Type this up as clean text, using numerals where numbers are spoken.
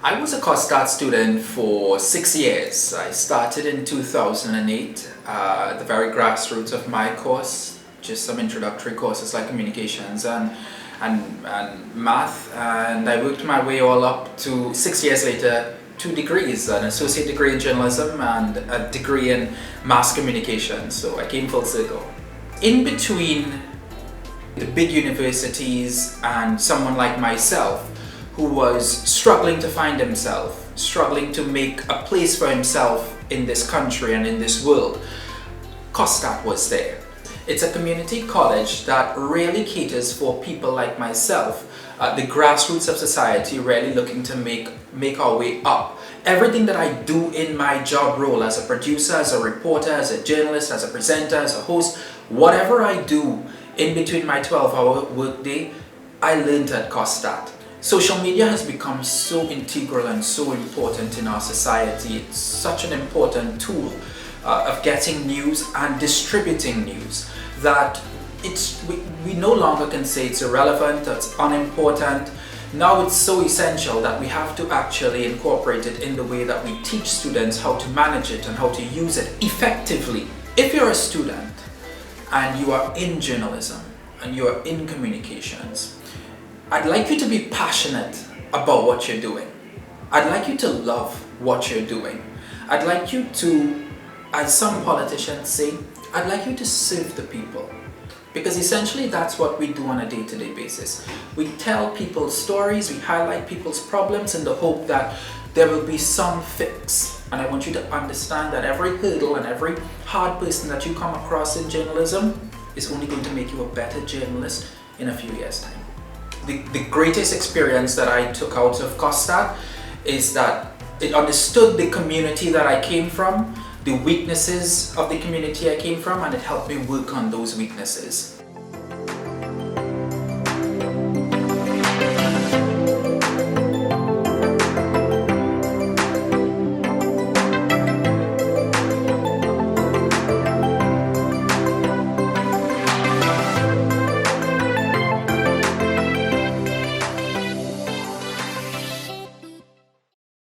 I was a COSTAATT student for 6 years. I started in 2008, the very grassroots of my course, just some introductory courses like communications and math, and I worked my way all up to 6 years later, 2 degrees, an associate degree in journalism and a degree in mass communication, so I came full circle. In between the big universities and someone like myself who was struggling to find himself, struggling to make a place for himself in this country and in this world, COSTAATT was there. It's a community college that really caters for people like myself, the grassroots of society, really looking to make our way up. Everything that I do in my job role as a producer, as a reporter, as a journalist, as a presenter, as a host, whatever I do in between my 12-hour workday, I learned at COSTAATT. Social media has become so integral and so important in our society. It's such an important tool of getting news and distributing news that we no longer can say it's irrelevant, it's unimportant. Now it's so essential that we have to actually incorporate it in the way that we teach students how to manage it and how to use it effectively. If you're a student and you are in journalism and you are in communications, I'd like you to be passionate about what you're doing. I'd like you to love what you're doing. I'd like you to, as some politicians say, I'd like you to serve the people. Because essentially that's what we do on a day-to-day basis. We tell people stories, we highlight people's problems in the hope that there will be some fix. And I want you to understand that every hurdle and every hard person that you come across in journalism is only going to make you a better journalist in a few years' time. The greatest experience that I took out of COSTAATT is that it understood the community that I came from, the weaknesses of the community I came from, and it helped me work on those weaknesses.